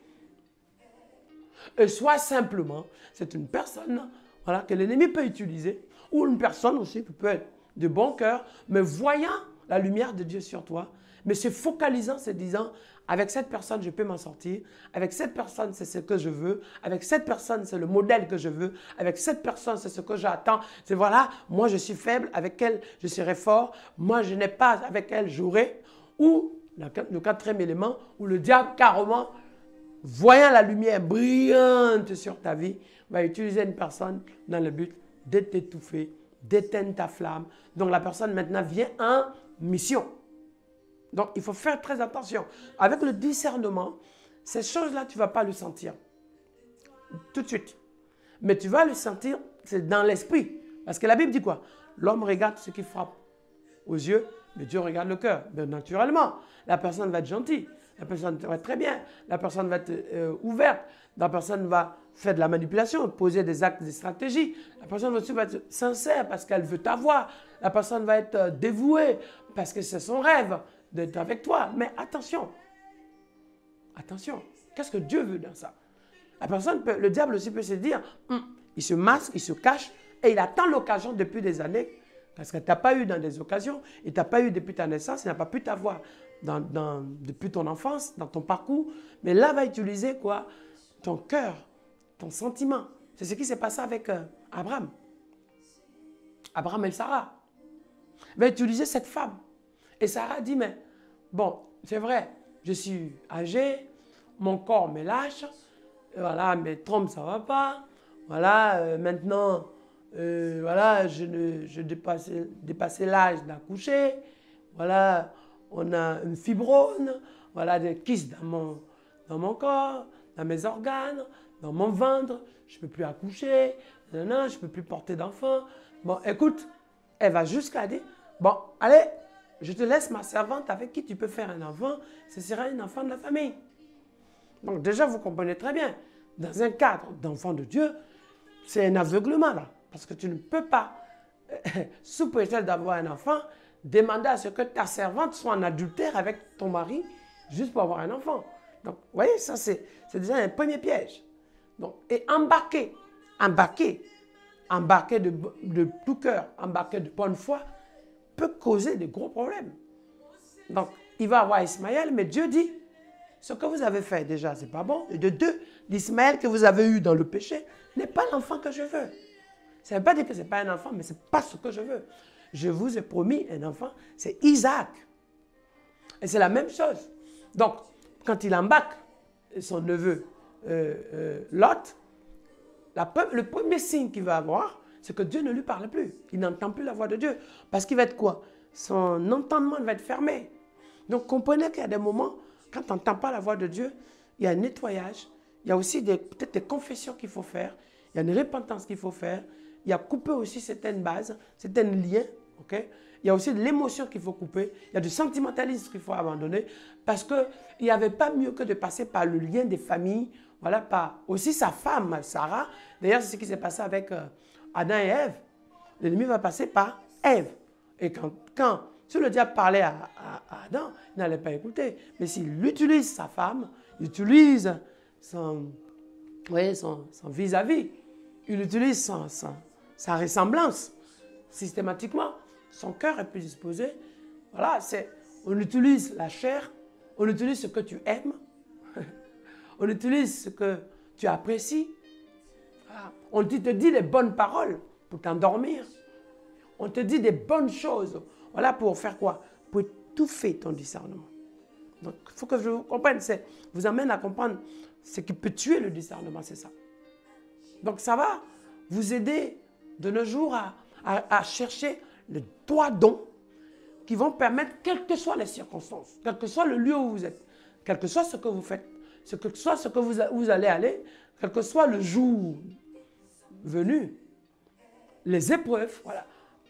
Et soit simplement, c'est une personne voilà, que l'ennemi peut utiliser, ou une personne aussi qui peut être de bon cœur, mais voyant la lumière de Dieu sur toi, mais se focalisant, se disant, avec cette personne, je peux m'en sortir, avec cette personne, c'est ce que je veux, avec cette personne, c'est le modèle que je veux, avec cette personne, c'est ce que j'attends. C'est voilà, moi je suis faible, avec elle, je serai fort, moi je n'ai pas, avec elle, j'aurai. Ou le quatrième élément, où le diable, carrément, voyant la lumière brillante sur ta vie, va utiliser une personne dans le but de t'étouffer, d'éteindre ta flamme. Donc la personne maintenant vient en mission. Donc il faut faire très attention. Avec le discernement, ces choses-là, tu ne vas pas le sentir tout de suite. Mais tu vas le sentir, c'est dans l'esprit. Parce que la Bible dit quoi? L'homme regarde ce qui frappe aux yeux, mais Dieu regarde le cœur. Mais naturellement, la personne va être gentille. La personne va être très bien, la personne va être ouverte, la personne va faire de la manipulation, poser des actes, des stratégies. La personne aussi va être sincère parce qu'elle veut t'avoir. La personne va être dévouée parce que c'est son rêve d'être avec toi. Mais attention, attention, qu'est-ce que Dieu veut dans ça? La personne le diable aussi peut se dire, il se masque, il se cache et il attend l'occasion depuis des années parce que tu n'as pas eu dans des occasions, il ne t'a pas eu depuis ta naissance, il n'a pas pu t'avoir depuis ton enfance, dans ton parcours. Mais là, va utiliser quoi? Ton cœur, ton sentiment. C'est ce qui s'est passé avec Abraham. Abraham et Sarah. Il va utiliser cette femme. Et Sarah dit, mais bon, c'est vrai, je suis âgée, mon corps me lâche, voilà, mes trompes, ça ne va pas. Voilà, maintenant, voilà, je dépassé l'âge d'accoucher. Voilà, on a une fibrome, voilà, des kystes dans mon corps, dans mes organes, dans mon ventre. Je ne peux plus accoucher, je ne peux plus porter d'enfant. Bon, écoute, elle va jusqu'à dire, bon, allez, je te laisse ma servante avec qui tu peux faire un enfant. Ce sera un enfant de la famille. Donc déjà, vous comprenez très bien, dans un cadre d'enfant de Dieu, c'est un aveuglement là. Parce que tu ne peux pas, sous prétexte d'avoir un enfant, demander à ce que ta servante soit en adultère avec ton mari juste pour avoir un enfant. Donc, vous voyez, ça c'est déjà un premier piège. Donc, et embarquer de tout cœur, embarquer de bonne foi, peut causer de gros problèmes. Donc, il va avoir Ismaël, mais Dieu dit, ce que vous avez fait déjà, ce n'est pas bon. Et de deux, l'Ismaël que vous avez eu dans le péché n'est pas l'enfant que je veux. Ça ne veut pas dire que ce n'est pas un enfant, mais ce n'est pas ce que je veux. Je vous ai promis un enfant, c'est Isaac. Et c'est la même chose. Donc, quand il embarque son neveu Lot, le premier signe qu'il va avoir, c'est que Dieu ne lui parle plus. Il n'entend plus la voix de Dieu. Parce qu'il va être quoi? Son entendement va être fermé. Donc, comprenez qu'il y a des moments, quand tu n'entends pas la voix de Dieu, il y a un nettoyage, il y a aussi peut-être des confessions qu'il faut faire, il y a une repentance qu'il faut faire, il y a couper aussi certaines bases, certains liens, ok? Il y a aussi de l'émotion qu'il faut couper, il y a du sentimentalisme qu'il faut abandonner, parce qu'il n'y avait pas mieux que de passer par le lien des familles, voilà, par aussi sa femme, Sarah. D'ailleurs, c'est ce qui s'est passé avec Adam et Ève. L'ennemi va passer par Ève. Et si le diable parlait à Adam, il n'allait pas écouter. Mais s'il utilise sa femme, il utilise son vis-à-vis, il utilise sa ressemblance systématiquement, son cœur est plus disposé. Voilà, on utilise la chair, on utilise ce que tu aimes, on utilise ce que tu apprécies. Voilà. On te dit des bonnes paroles pour t'endormir. On te dit des bonnes choses. Voilà pour faire quoi? Pour étouffer ton discernement. Donc, il faut que je vous comprenne. Vous amène à comprendre ce qui peut tuer le discernement, c'est ça. Donc, ça va vous aider de nos jours à chercher les trois dons qui vont permettre, quelles que soient les circonstances, quel que soit le lieu où vous êtes, quel que soit ce que vous faites, quel que soit ce que vous allez aller, quel que soit le jour venu, les épreuves, voilà,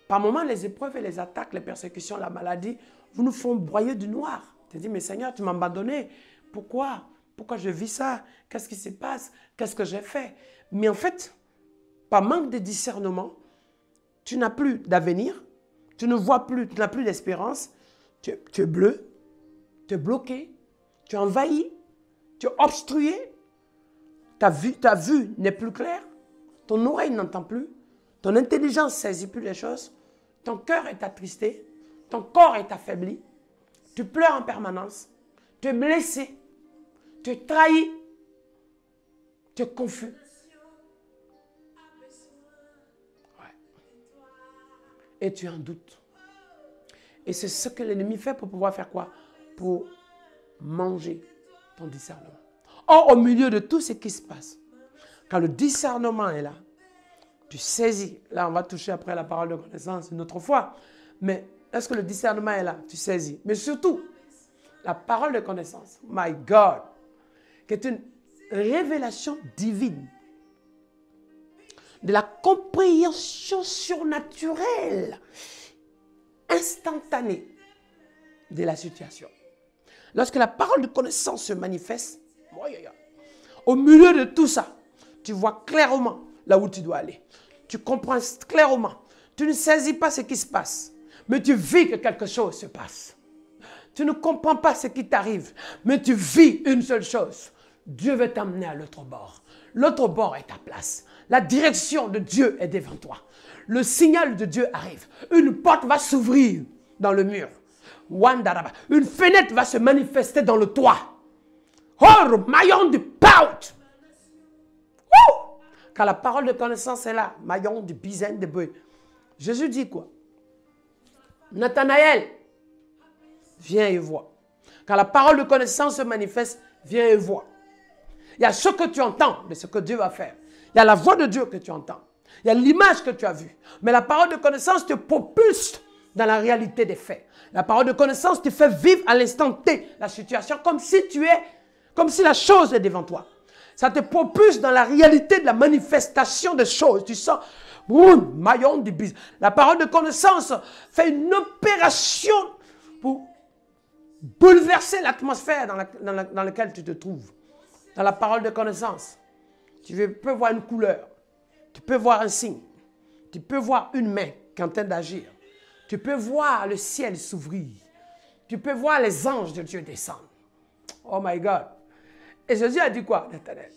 Par moments, les épreuves et les attaques, les persécutions, la maladie, vous nous font broyer du noir. Tu te dis, mais Seigneur, tu m'as abandonné. Pourquoi? Pourquoi je vis ça? Qu'est-ce qui se passe? Qu'est-ce que j'ai fait? Mais en fait, par manque de discernement, tu n'as plus d'avenir, tu ne vois plus, tu n'as plus d'espérance, tu es bleu, tu es bloqué, tu es envahi, tu es obstrué, ta vue n'est plus claire, ton oreille n'entend plus, ton intelligence ne saisit plus les choses, ton cœur est attristé, ton corps est affaibli, tu pleures en permanence, tu es blessé, tu es trahi, tu es confus. Ouais. Et tu es en doute. Et c'est ce que l'ennemi fait pour pouvoir faire quoi? Pour manger ton discernement. Or, au milieu de tout ce qui se passe, quand le discernement est là, tu saisis. Là, on va toucher après la parole de connaissance une autre fois. Mais est-ce que le discernement est là? Tu saisis. Mais surtout, la parole de connaissance, my God, qui est une révélation divine de la compréhension surnaturelle, instantanée de la situation. Lorsque la parole de connaissance se manifeste, au milieu de tout ça, tu vois clairement là où tu dois aller. Tu comprends clairement. Tu ne saisis pas ce qui se passe, mais tu vis que quelque chose se passe. Tu ne comprends pas ce qui t'arrive, mais tu vis une seule chose. Dieu veut t'amener à l'autre bord. L'autre bord est ta place. La direction de Dieu est devant toi. Le signal de Dieu arrive. Une porte va s'ouvrir dans le mur. Une fenêtre va se manifester dans le toit. Oh, maillon du pout. Quand la parole de connaissance est là, maillon du bizaine de bœufs. Jésus dit quoi? Nathanaël, viens et vois. Quand la parole de connaissance se manifeste, viens et vois. Il y a ce que tu entends de ce que Dieu va faire. Il y a la voix de Dieu que tu entends. Il y a l'image que tu as vue. Mais la parole de connaissance te propulse dans la réalité des faits. La parole de connaissance te fait vivre à l'instant T la situation comme si la chose est devant toi. Ça te propulse dans la réalité de la manifestation des choses. Tu sens, boum, maillon du bis. La parole de connaissance fait une opération pour bouleverser l'atmosphère dans laquelle tu te trouves. Dans la parole de connaissance, tu peux voir une couleur, tu peux voir un signe, tu peux voir une main qui est en train d'agir, tu peux voir le ciel s'ouvrir, tu peux voir les anges de Dieu descendre. Oh my God! Et Jésus a dit quoi, Nathanaël?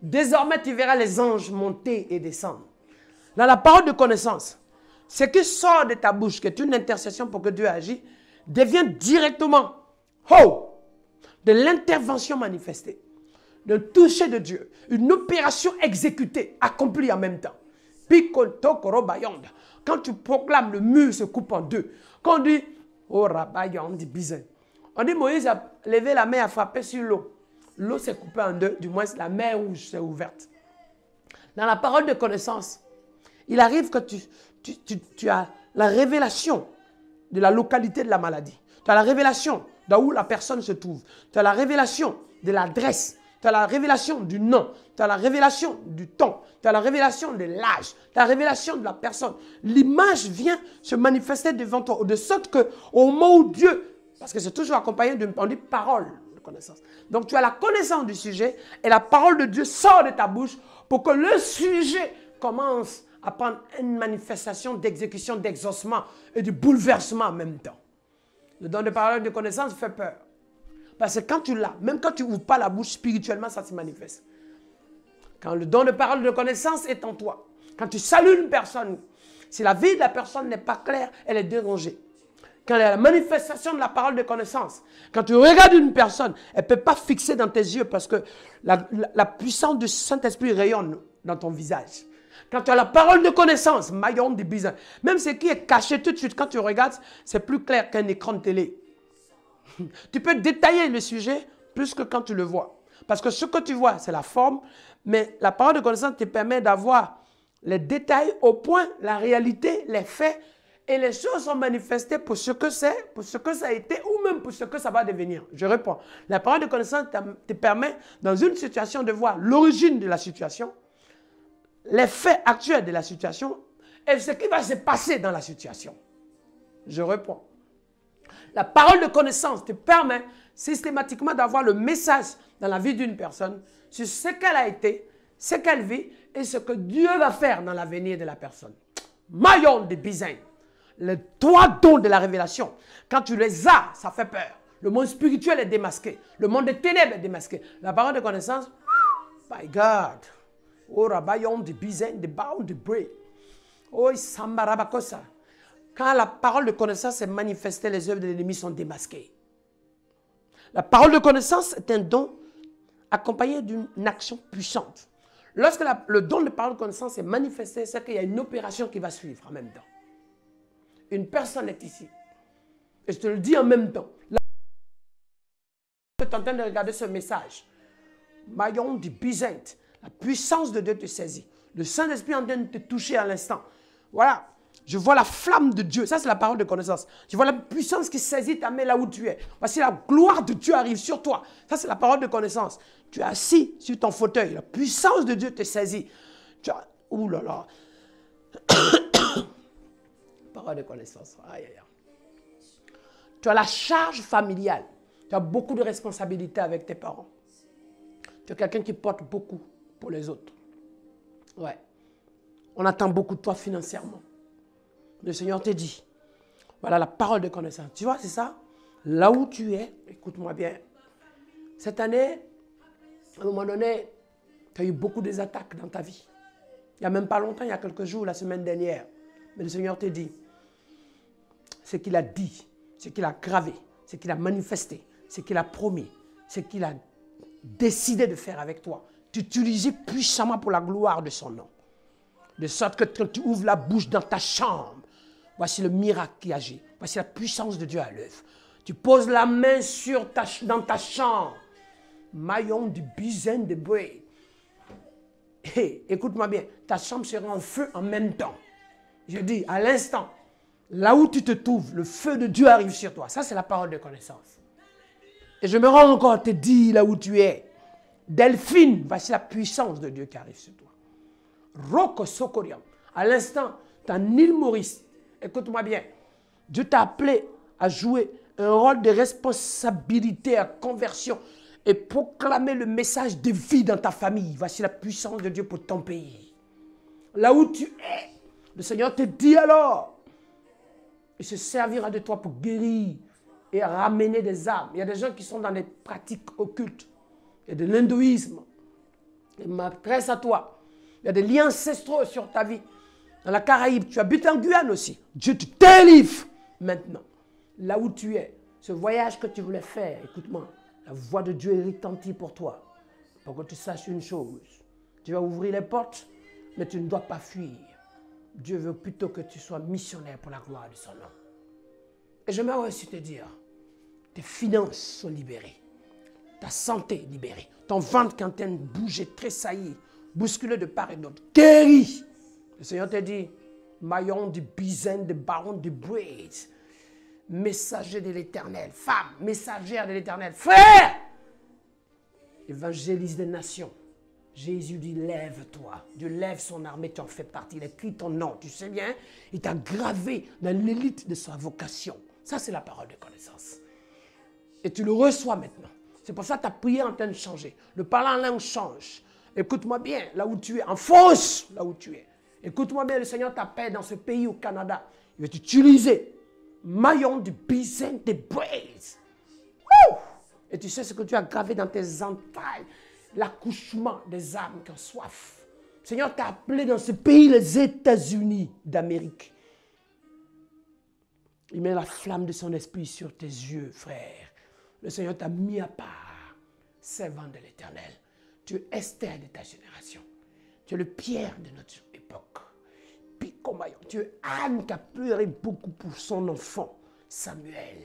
Désormais, tu verras les anges monter et descendre. Dans la parole de connaissance, ce qui sort de ta bouche, qui est une intercession pour que Dieu agisse, devient directement de l'intervention manifestée, de toucher de Dieu, une opération exécutée, accomplie en même temps. Quand tu proclames, le mur se coupe en deux. Quand on dit, on dit Moïse a levé la main, a frappé sur l'eau. L'eau s'est coupée en deux, du moins la mer rouge s'est ouverte. Dans la parole de connaissance, il arrive que tu as la révélation de la localité de la maladie. Tu as la révélation d'où la personne se trouve. Tu as la révélation de l'adresse. Tu as la révélation du nom. Tu as la révélation du temps. Tu as la révélation de l'âge. Tu as la révélation de la personne. L'image vient se manifester devant toi. De sorte qu'au moment où Dieu, parce que c'est toujours accompagné d'une parole de connaissance. Donc tu as la connaissance du sujet et la parole de Dieu sort de ta bouche pour que le sujet commence à prendre une manifestation d'exécution, d'exaucement et de bouleversement en même temps. Le don de parole de connaissance fait peur. Parce que quand tu l'as, même quand tu n'ouvres pas la bouche spirituellement, ça se manifeste. Quand le don de parole de connaissance est en toi, quand tu salues une personne, si la vie de la personne n'est pas claire, elle est dérangée. Quand il y a la manifestation de la parole de connaissance, quand tu regardes une personne, elle ne peut pas fixer dans tes yeux parce que la puissance du Saint-Esprit rayonne dans ton visage. Quand tu as la parole de connaissance, maillon de bizarre, même ce qui est caché tout de suite, quand tu regardes, c'est plus clair qu'un écran de télé. Tu peux détailler le sujet plus que quand tu le vois. Parce que ce que tu vois, c'est la forme, mais la parole de connaissance te permet d'avoir les détails au point, la réalité, les faits, et les choses sont manifestées pour ce que c'est, pour ce que ça a été, ou même pour ce que ça va devenir. Je réponds. La parole de connaissance te permet, dans une situation, de voir l'origine de la situation, les faits actuels de la situation, et ce qui va se passer dans la situation. Je reprends. La parole de connaissance te permet systématiquement d'avoir le message dans la vie d'une personne sur ce qu'elle a été, ce qu'elle vit et ce que Dieu va faire dans l'avenir de la personne. Maillon de Bizin, les trois dons de la révélation, quand tu les as, ça fait peur. Le monde spirituel est démasqué. Le monde des ténèbres est démasqué. La parole de connaissance, by God. Oh, Rabayon de Bizin, de Baon de Bré. Oh, Sambarabakosa. Quand la parole de connaissance est manifestée, les œuvres de l'ennemi sont démasquées. La parole de connaissance est un don accompagné d'une action puissante. Lorsque le don de parole de connaissance est manifesté, c'est qu'il y a une opération qui va suivre en même temps. Une personne est ici. Et je te le dis en même temps. Là, tu es en train de regarder ce message. Maillon du Byzante. La puissance de Dieu te saisit. Le Saint-Esprit est en train de te toucher à l'instant. Voilà. Je vois la flamme de Dieu. Ça, c'est la parole de connaissance. Je vois la puissance qui saisit ta main là où tu es. Voici la gloire de Dieu arrive sur toi. Ça, c'est la parole de connaissance. Tu es assis sur ton fauteuil. La puissance de Dieu te saisit. Tu as... Ouh là là. Parole de connaissance. Aïe, aïe, aïe. Tu as la charge familiale. Tu as beaucoup de responsabilités avec tes parents. Tu es quelqu'un qui porte beaucoup pour les autres. Ouais. On attend beaucoup de toi financièrement. Le Seigneur te dit, voilà la parole de connaissance. Tu vois, c'est ça. Là où tu es, écoute-moi bien. Cette année, à un moment donné, tu as eu beaucoup d'attaques dans ta vie. Il n'y a même pas longtemps, il y a quelques jours, la semaine dernière. Mais le Seigneur te dit, ce qu'il a dit, ce qu'il a gravé, ce qu'il a manifesté, ce qu'il a promis, ce qu'il a décidé de faire avec toi, d'utiliser puissamment pour la gloire de son nom. De sorte que quand tu ouvres la bouche dans ta chambre, voici le miracle qui agit. Voici la puissance de Dieu à l'œuvre. Tu poses la main dans ta chambre. Maillon du Bizin de Bré. Hey, écoute-moi bien. Ta chambre sera en feu en même temps. Je dis, à l'instant, là où tu te trouves, le feu de Dieu arrive sur toi. Ça, c'est la parole de connaissance. Et je me rends encore te dire là où tu es. Delphine, voici la puissance de Dieu qui arrive sur toi. Roko Sokoriam. À l'instant, tu as Nil Maurice. Écoute-moi bien. Dieu t'a appelé à jouer un rôle de responsabilité à conversion et proclamer le message de vie dans ta famille. Voici la puissance de Dieu pour ton pays. Là où tu es, le Seigneur te dit alors, il se servira de toi pour guérir et ramener des âmes. Il y a des gens qui sont dans des pratiques occultes. Il y a de l'hindouisme. Il m'adresse à toi. Il y a des liens ancestraux sur ta vie. Dans la Caraïbe, tu habites en Guyane aussi. Dieu te délivre maintenant. Là où tu es, ce voyage que tu voulais faire, écoute-moi, la voix de Dieu est retentie pour toi. Pour que tu saches une chose. Tu vas ouvrir les portes, mais tu ne dois pas fuir. Dieu veut plutôt que tu sois missionnaire pour la gloire de son nom. Et j'aimerais aussi te dire, tes finances sont libérées. Ta santé libérée. Ton ventre qui est en train de bouger, tressaillir, bousculer de part et d'autre. Guéri. Le Seigneur te dit, maillon du Bizin, de baron de Braise, messager de l'Éternel, femme, messagère de l'Éternel, frère, évangélise des nations. Jésus dit, lève-toi. Dieu lève son armée, tu en fais partie. Il écrit ton nom, tu sais bien. Il t'a gravé dans l'élite de sa vocation. Ça, c'est la parole de connaissance. Et tu le reçois maintenant. C'est pour ça que ta prière est en train de changer. Le parler en langue change. Écoute-moi bien, là où tu es, en force, là où tu es. Écoute-moi bien, le Seigneur t'appelle dans ce pays au Canada. Il va t'utiliser. Maillon du Bizin de Braise. Et tu sais ce que tu as gravé dans tes entrailles. L'accouchement des âmes qui ont soif. Le Seigneur t'a appelé dans ce pays, les États-Unis d'Amérique. Il met la flamme de son esprit sur tes yeux, frère. Le Seigneur t'a mis à part, servant de l'Éternel. Tu es Esther de ta génération. Tu es le Pierre de notre époque. Picomayon. Tu es Anne qui a pleuré beaucoup pour son enfant, Samuel.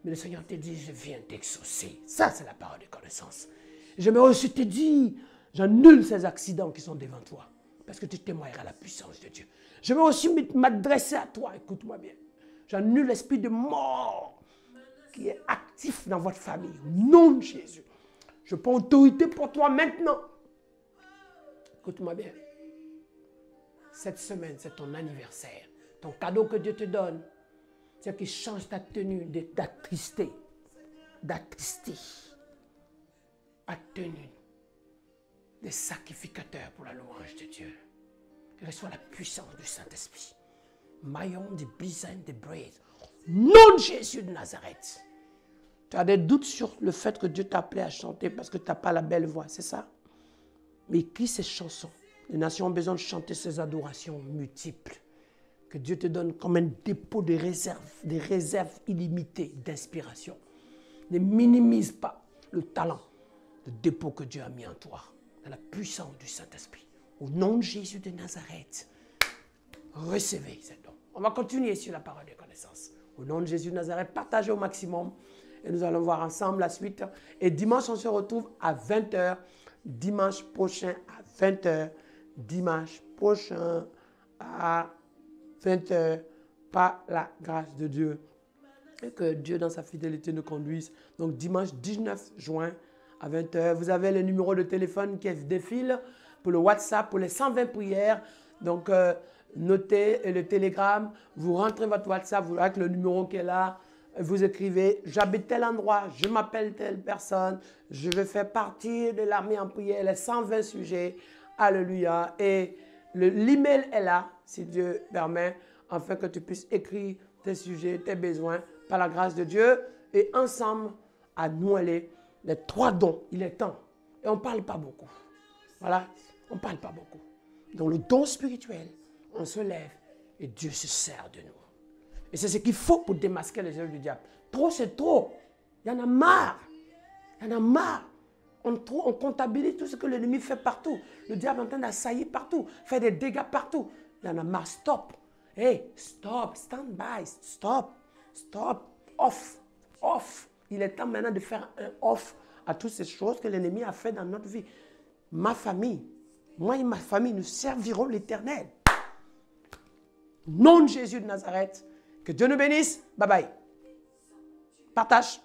Mais le Seigneur te dit, je viens t'exaucer. Ça, c'est la parole de connaissance. J'aimerais aussi te dire, j'annule ces accidents qui sont devant toi. Parce que tu témoigneras la puissance de Dieu. J'aimerais aussi m'adresser à toi, écoute-moi bien. J'annule l'esprit de mort qui est actif dans votre famille. Au nom de Jésus. Je prends autorité pour toi maintenant. Écoute-moi bien. cette semaine, c'est ton anniversaire. Ton cadeau que Dieu te donne, c'est qu'il change ta tenue d'attrister, à tenue des sacrificateurs pour la louange de Dieu. Que reçoit la puissance du Saint-Esprit. Maillon des Blizaines des Braises. Nom de Jésus de Nazareth. Tu as des doutes sur le fait que Dieu t'a appelé à chanter parce que tu n'as pas la belle voix, c'est ça? Mais écris ces chansons. Les nations ont besoin de chanter ces adorations multiples. Que Dieu te donne comme un dépôt de réserves, des réserves illimitées d'inspiration. Ne minimise pas le talent, le dépôt que Dieu a mis en toi, dans la puissance du Saint-Esprit. Au nom de Jésus de Nazareth, recevez ces dons. On va continuer sur la parole de connaissance. Au nom de Jésus de Nazareth, partagez au maximum. Et nous allons voir ensemble la suite. Et dimanche, on se retrouve à 20h. Dimanche prochain à 20h. Dimanche prochain à 20h. Par la grâce de Dieu. Et que Dieu, dans sa fidélité, nous conduise. Donc, dimanche 19 juin à 20h. Vous avez le numéro de téléphone qui défile pour le WhatsApp, pour les 120 prières. Donc, notez le télégramme. Vous rentrez votre WhatsApp avec le numéro qui est là. Vous écrivez, j'habite tel endroit, je m'appelle telle personne, je vais faire partie de l'armée en prière, les 120 sujets, alléluia. Et l'email est là, si Dieu permet, afin que tu puisses écrire tes sujets, tes besoins, par la grâce de Dieu. Et ensemble, à nous aller, les 3 dons, il est temps. Et on ne parle pas beaucoup. Voilà, on ne parle pas beaucoup. Donc le don spirituel, on se lève et Dieu se sert de nous. Et c'est ce qu'il faut pour démasquer les œuvres du diable. Trop, c'est trop. Il y en a marre. Il y en a marre. On comptabilise tout ce que l'ennemi fait partout. Le diable est en train d'assaillir partout, fait des dégâts partout. Il y en a marre. Stop. Hey, stop. Stand by. Stop. Stop. Off. Off. Il est temps maintenant de faire un off à toutes ces choses que l'ennemi a fait dans notre vie. Ma famille, moi et ma famille, nous servirons l'Éternel. Nom de Jésus de Nazareth. Que Dieu nous bénisse. Bye bye. Partage.